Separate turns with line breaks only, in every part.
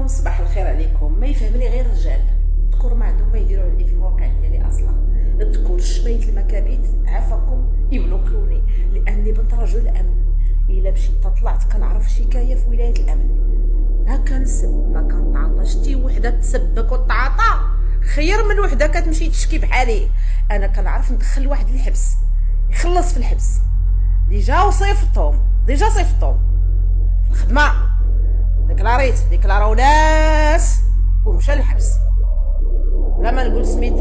عليكم، صباح الخير عليكم. ما يفهمني غير الرجال. الذكور ما عندهم ما يديروا عندي في المواقع ديالي اصلا. الذكور شويه المكابيت عافاكم يبلوكيوني لاني بنت رجل امن. الا مشيت طلعت كنعرف شكايه في ولايه الامن، ما كنسب ما كنتعاطى. شتي وحده تسبك وتعاطى خير من وحده كتمشي تشكي بحالي. انا كنعرف ندخل واحد الحبس يخلص في الحبس. ديجا وصيفطهم الخدمه، ديكلاراو ناس ومشى الحبس. لا ما نقول سميت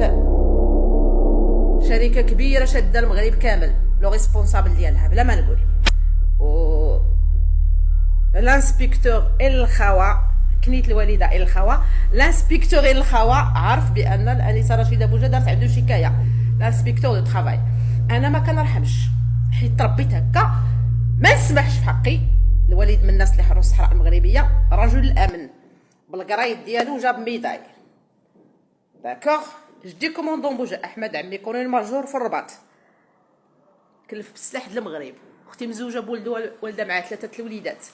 شركه كبيره شاده المغرب كامل لو ريسبونسابل ديالها بلا ما نقول. و الانسبيكتور الخوا كنيت الوالده الخوا الانسبيكتور الخوا عارف بان الانسه رشيده بوجا دارت عنده شكايه. الانسبيكتور دو طرافاي انا ما كنرحمش حيت تربيت هكا، ما نسمحش في حقي. الوالد من الناس اللي حروا الصحراء المغربيه، رجل الامن بالقرايد ديالو جاب ميداي. داكوغ جدي كوموندون بوجا احمد عمي كولونيل ماجور في الرباط، كلف بالسلاح ديال المغرب. اختي مزوجه بولدو والده معاه 3 الوليدات.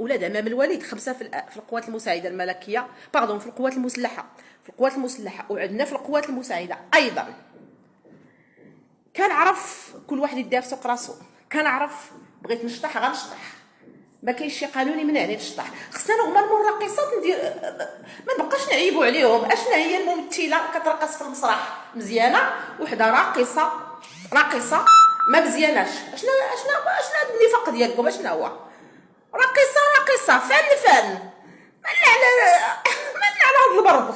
ولاد عمام الوالد 5 في القوات المساعده الملكيه، في القوات المسلحه، وعندنا في القوات المساعده ايضا. كنعرف كل واحد يدير في سوق راسو. كنعرف بغيت نشطح غنشطح، ما كاينش شي قانون يمنعني نشطح. خصنا هما المراقصات ندير، ما نبقاش نعيبوا عليهم. اشنا هي الممثله كترقص في المسرح مزيانه، وحده راقصه ما مزياناش. اشنا النفاق ديالكم اشنا هو؟ راقصه فن مالنا على هاد البرد.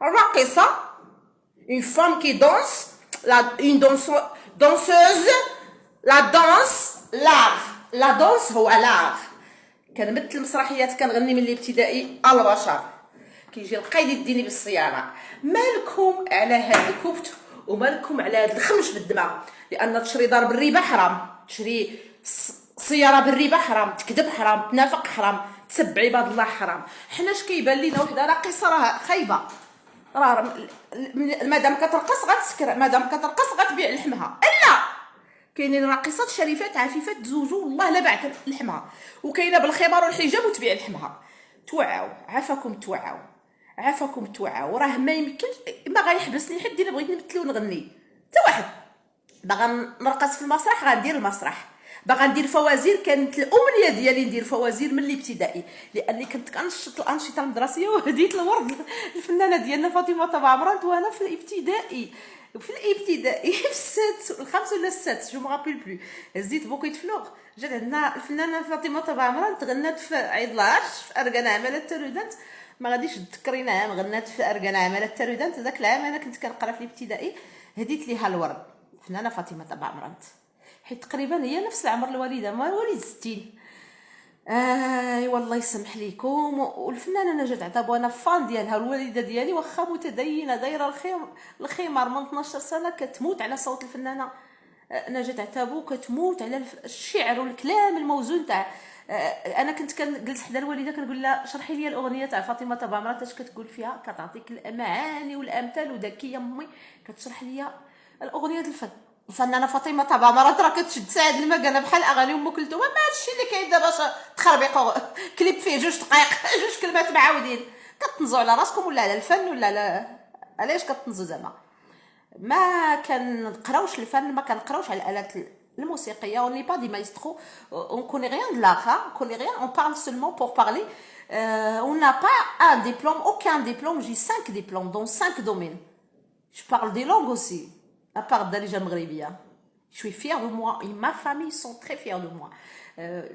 الراقصه une femme qui danse, danseuse, la danse هو l'art. كنمثل مسرحيات، كنغني من الابتدائي البشر. كيجي القايد يديني بالسياره. مالكم على هاد الكبت ومالكم على هاد الخمش في الدماء؟ لان تشري دار بالربا حرام، تشري سياره بالربا حرام، تكذب حرام، تنافق حرام، تسب عباد الله حرام. حنا اش كيبان لينا وحده راقصه راه خايبه، راه مادام كترقص غتسكر، مادام كترقص غتبيع لحمها. لا، كاينين راقصات شريفات عفيفات تزوجوا والله لا باعت لحمها، وكاينه بالخمار والحجاب وتبيع لحمها. توعوا، عافاكم توعوا. راه ما يمكنش، ما غيحبسني حد الا بغيت نمثل ونغني. حتى واحد باغا نرقص في المسرح غندير المسرح، باغا ندير فوازير. كانت الامنيه ديالي ندير فوازير من الابتدائي، لاني كنت كنشط الانشطه المدرسيه وهديت الورد الفنانه ديالنا فاطمه طبع عمران وانا في الابتدائي في الخامس ولا السادس جو مابيل بلو. هزيت بوكيت فلوغ، جات عندنا الفنانه فاطمه طبع عمران تغنات في عيد العرش في اركان عماله الترودانت. ما غاديش تذكرينا عام غنات في اركان عماله الترودانت. ذاك العام انا كنت كنقرا في الابتدائي، هديت ليها الورد الفنانه فاطمه طبع عمران، حيت تقريبا هي نفس العمر الوالده، ما الوالد 60. والله يسمح ليكم. والفنانه نجاة عتاب وانا فان ديالها، الوالده ديالي واخا متدينه دايره الخمار من 12 سنه، كتموت على صوت الفنانه نجاة عتابو، كتموت على الشعر والكلام الموزون تاع. انا كنت جلست حدا الوالده كنقول لها شرحي لي الاغنيه تاع فاطمه طبع عمران اش كتقول فيها، كتعطيك المعاني والامثال وذكيه امي كتشرح لي الاغنيه ديال الفنانه فاطمه طبع عمران. راه كتشد ساعد المكانه بحال اغاني ام كلثوم. ما هادشي اللي كاين دابا تخربيق كليب فيه 2 دقائق 2 كلمات معاودين. كتنزوا على راسكم ولا على الفن ولا لا؟ علاش كتنزوا زعما؟ ما كنقراوش الفن، ما كنقراوش على الالات الموسيقيه. اون ني با دي مايسترو، اون كوني ريان دو لاغ، اون كوني ريان، اون بارل سولمون بور بارلي. اون نا با ان ديبلوم، aucun diplôme. J'ai 5 diplômes dans 5 domaines. Je parle des langues aussi, à part Darija Mghribiya. Je suis fière de moi et ma famille sont très fiers de moi.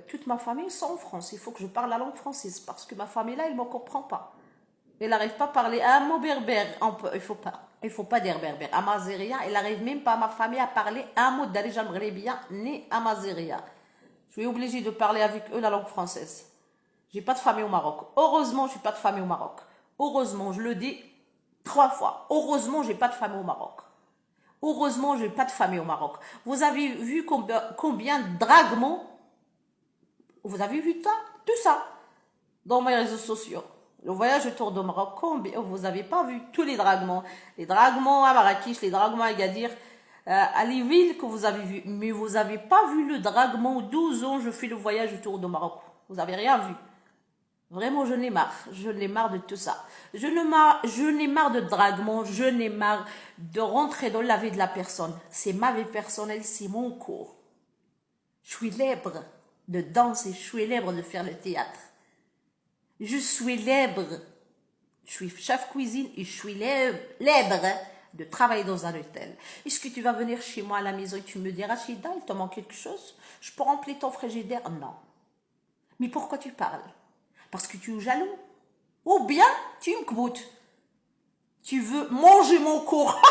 Toute ma famille sont en France. Il faut que je parle la langue française parce que ma famille là, elle me comprend pas. Elle n'arrive pas à parler un mot berbère. Il faut pas dire berbère. Amaziria, elle n'arrive même pas, ma famille, à parler un mot Darija Mghribiya ni Amaziria. Je suis obligée de parler avec eux la langue française. J'ai pas de famille au Maroc. Heureusement, j'ai pas de famille au Maroc. Heureusement, je le dis 3 fois. Heureusement, j'ai pas de famille au Maroc. Heureusement, j'ai pas de famille au Maroc. Vous avez vu combien de draguements? Vous avez vu tout ça dans mes réseaux sociaux. Le voyage autour du Maroc, combien vous avez pas vu tous les draguements? Les draguements à Marrakech, les draguements à Agadir, à les villes que vous avez vu. Mais vous avez pas vu le draguement. 12 ans, je fais le voyage autour du Maroc. Vous avez rien vu. Vraiment, je n'ai marre. Je n'ai marre de tout ça. Je n'ai marre de draguement. Je n'ai marre de rentrer dans la vie de la personne. C'est ma vie personnelle, c'est mon cours. Je suis libre de danser, je suis libre de faire le théâtre. Je suis libre. Je suis chef cuisine et je suis libre de travailler dans un hôtel. Est-ce que tu vas venir chez moi à la maison et tu me dis, Rachida, il te manque quelque chose? Je peux remplir ton frigidaire? Non. Mais pourquoi tu parles? Parce que tu es jaloux. Ou bien, tu me kboutes. Tu veux manger mon cours.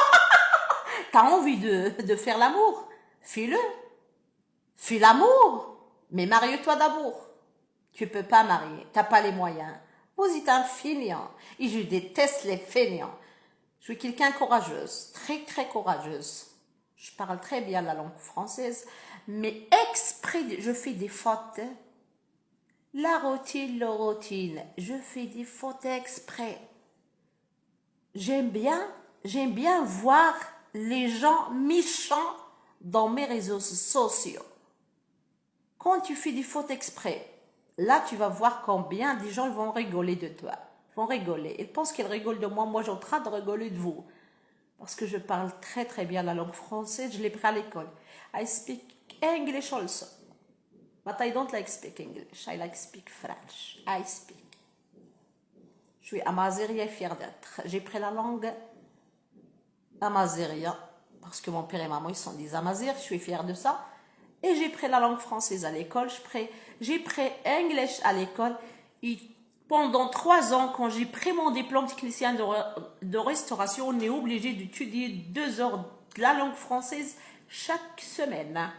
Tu as envie de faire l'amour. Fais-le. Fais l'amour. Mais marie-toi d'abord. Tu peux pas marier. Tu n'as pas les moyens. Vous êtes un fainéant. Et je déteste les fainéants. Je suis quelqu'un courageuse. Très, très courageuse. Je parle très bien la langue française. Mais exprès, je fais des fautes. La routine. Je fais des fautes exprès. J'aime bien voir les gens méchants dans mes réseaux sociaux. Quand tu fais des fautes exprès, là tu vas voir combien des gens vont rigoler de toi. Ils vont rigoler. Ils pensent qu'ils rigolent de moi. Moi, je suis en train de rigoler de vous. Parce que je parle très très bien la langue française. Je l'ai pris à l'école. I speak English also. But I don't like speak English. I like speak French. I speak. Je suis amazighienne et fière d'être. J'ai pris la langue amazighienne parce que mon père et maman ils sont des amazirs. Je suis fière de ça. Et j'ai pris la langue française à l'école. J'ai pris English à l'école. Et pendant 3 ans, quand j'ai pris mon diplôme technicien de restauration, on est obligé d'étudier 2 heures de la langue française chaque semaine.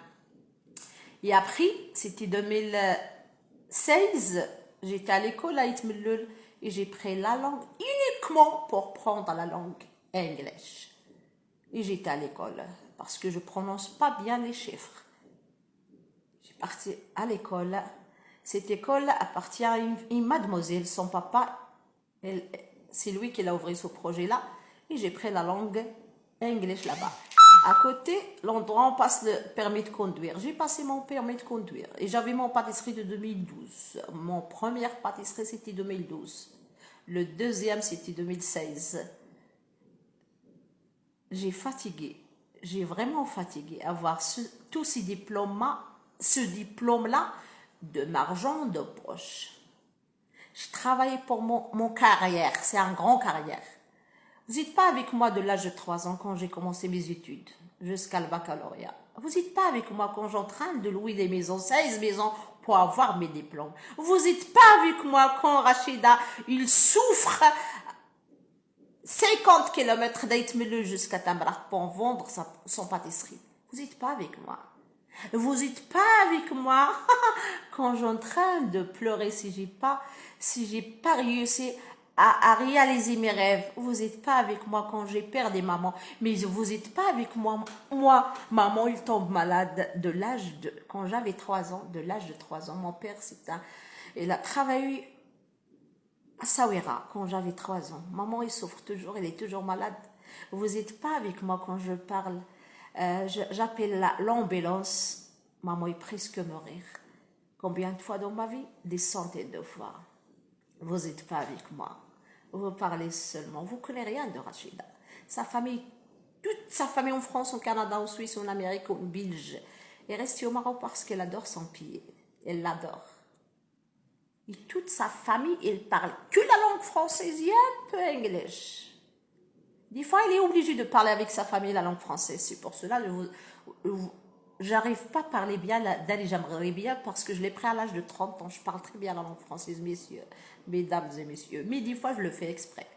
Et après, c'était 2016, j'étais à l'école à Itmelul et j'ai pris la langue uniquement pour prendre la langue English. Et j'étais à l'école parce que je prononce pas bien les chiffres. J'ai parti à l'école. Cette école appartient à une mademoiselle, son papa, c'est lui qui l'a ouvert ce projet-là. Et j'ai pris la langue English là-bas. À côté, l'endroit où on passe le permis de conduire. J'ai passé mon permis de conduire. Et j'avais mon pâtisserie de 2012. Mon première pâtisserie, c'était 2012. Le deuxième, c'était 2016. J'ai fatigué. J'ai vraiment fatigué à avoir tous ces diplômes-là, ce diplôme-là de m'argent de poche. Je travaillais pour mon carrière. C'est un grand carrière. Vous n'êtes pas avec moi de l'âge de 3 ans quand j'ai commencé mes études, jusqu'à le baccalauréat. Vous n'êtes pas avec moi quand j'entraîne de louer des maisons, 16 maisons pour avoir mes diplômes. Vous n'êtes pas avec moi quand Rachida, il souffre 50 km d'Aïtmele jusqu'à Tamrat pour vendre son pâtisserie. Vous n'êtes pas avec moi. Vous n'êtes pas avec moi quand j'ai en train de pleurer si j'ai pas réussi à réaliser mes rêves. Vous n'êtes pas avec moi quand j'ai perdu maman. Mais vous n'êtes pas avec moi. Moi, maman, il tombe malade quand j'avais 3 ans, de l'âge de 3 ans. Mon père, il a travaillé à Sawira quand j'avais 3 ans. Maman, il souffre toujours, il est toujours malade. Vous n'êtes pas avec moi quand je parle. J'appelle l'ambulance. Maman est presque mourir. Combien de fois dans ma vie? Des centaines de fois. Vous n'êtes pas avec moi. Vous parlez seulement. Vous ne connaissez rien de Rachida. Sa famille, toute sa famille en France, au Canada, en Suisse, en Amérique, en Belge, est restée au Maroc parce qu'elle adore son pays. Elle l'adore. Et toute sa famille, elle parle que la langue française et un peu anglais. Des fois, il est obligé de parler avec sa famille la langue française. C'est pour cela que j'arrive pas à parler bien d'aller, j'aimerais bien parce que je l'ai pris à l'âge de 30 ans. Je parle très bien la langue française, messieurs, mesdames et messieurs. Mais des fois, je le fais exprès.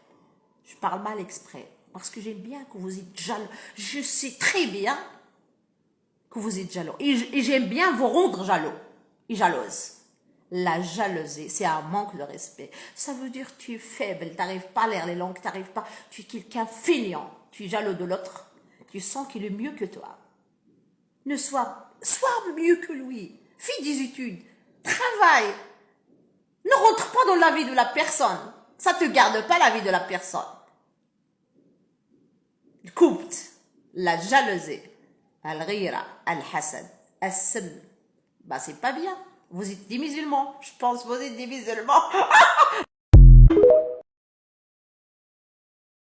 Je parle mal exprès parce que j'aime bien que vous êtes jaloux. Je sais très bien que vous êtes jaloux. Et j'aime bien vous rendre jaloux et jalouse. La jalousie, c'est un manque de respect. Ça veut dire que tu es faible, tu n'arrives pas à lire les langues, tu es quelqu'un fainéant, tu es jaloux de l'autre, tu sens qu'il est mieux que toi. Sois mieux que lui, fais des études, travaille, ne rentre pas dans la vie de la personne, ça ne te garde pas la vie de la personne. Coupe la jalousie, al-ghira, al-hasad, al-sam, c'est pas bien. Vous êtes des musulmans. Je pense que vous êtes des musulmans.